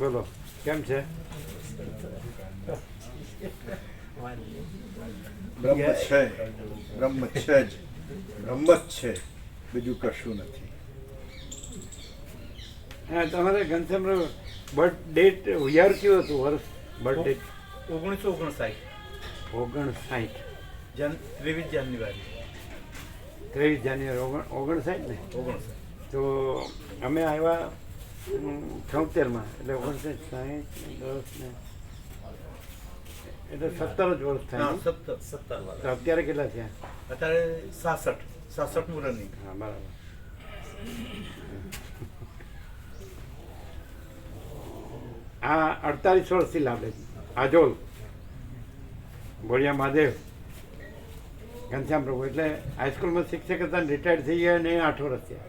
બોલો કેમ છે? બ્રહ્મ છે, બ્રહ્મ છે જ, બ્રહ્મ જ છે, બીજું કશું નથી. હા, તમારે ઘનશ્યામરાવ બર્થ ડેટ યર કયું હતું? વર્ષ બર્થ ડેટ? 1959 59. 23 જાન્યુઆરી 23 જાન્યુઆરી 59 ને? 59. તો અમે આવ્યા 76માં, એટલે 59, 60, 10 ને એટલે 17 જ વર્ષ થાય હા, ને? 17 તો વાળા. અત્યારે કેટલા થયા? અત્યારે 66 રનિંગ. હા, બરાબર. આ 48 વર્ષથી લાભ લે છે. આજોલ બોરિયા મહાદેવ ઘનશ્યામ પ્રભુ, એટલે હાઈસ્કૂલમાં શિક્ષક હતા, રિટાયર્ડ થઈ ગયા ને 8 વર્ષ થયા.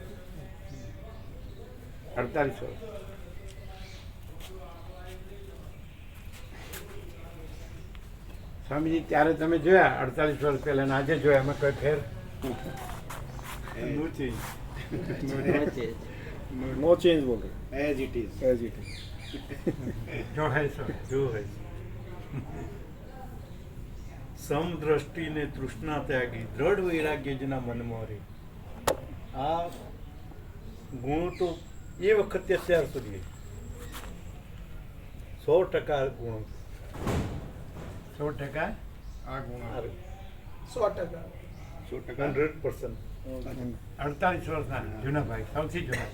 48 વર્ષ. સ્વામીજી, ત્યારે તમે જોયા 48 વર્ષ પહેલા ને આજે જોયા, એમાં કોઈ ફેર? નો ચેન્જ બોલ as it is, as it is. જો હૈ સો. જો હોય સમદ્રષ્ટિ ને તૃષ્ણા ત્યાગી દ્રઢ વૈરાગ્ય જેના મનમાં રહે. આ ગુણ તો એ વખતે અત્યાર સુધી 100% ગુણ 100%. આ ગુણ 100% 100%. 48 વર્ષના જૂના ભાઈ, સૌથી જૂના.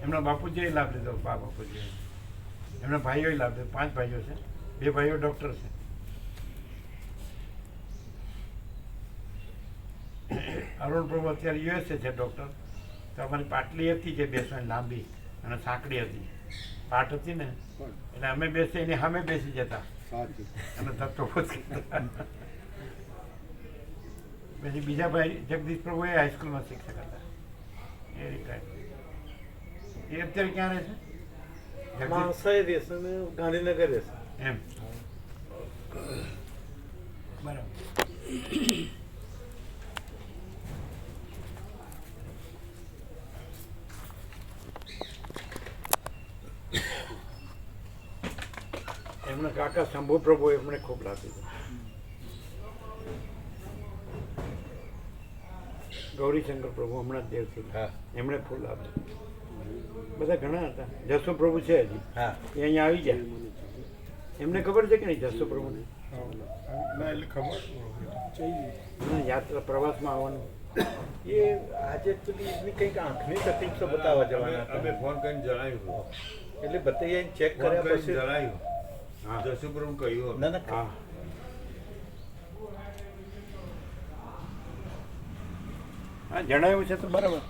એમના બાપુજીએ લાભ લીધો, બાપુજી. એમના ભાઈઓએ લાભ લીધો. 5 ભાઈઓ છે, 2 ભાઈઓ ડૉક્ટર છે. અરુણ પ્રભુ અત્યારે યુએસએ છે ડૉક્ટર. તો અમારી પાટલી હતી જે બેસવાની લાંબી અને સાંકડી હતી, પાટ હતી ને, એટલે અમે બેસી એની સામે બેસી જતા અને ધક્કો કરતા. પછી બીજા ભાઈ જગદીશ પ્રભુ એ હાઈસ્કૂલમાં શિક્ષક હતા, એ રિટાયર્ડ. એ અત્યારે ક્યાં રહે છે? જગદીશ માણસાઈ રહેશે ને ગાંધીનગર રહેશે. એમ, બરાબર. એમના કાકા શંભુ પ્રભુ એમણે ખૂબ લાભ લીધો. ગૌરીશંકર પ્રભુ હમણાં જ દેવથી, હા. એમણે ફૂલ લાભ લીધો. બધા ઘણા હતા. જસુ પ્રભુ છે હજી, હા. એ અહીંયા આવી ગયા. એમને ખબર છે કે નહીં જસુ પ્રભુને? ના એટલે ખબર ના, યાત્રા પ્રવાસમાં આવવાનું. એ આજે સુધી એમની કંઈક આંખની તકલીફ તો બતાવવા જવાના હતા. અમે ફોન કરીને જણાવ્યું, એટલે બતાવી ચેક ફોન કર્યા કરીને પછી જણાવ્યું, હા, જસુપ્રભુ કહ્યું ના ના હા. હા, જણાવ્યું છે તો બરાબર.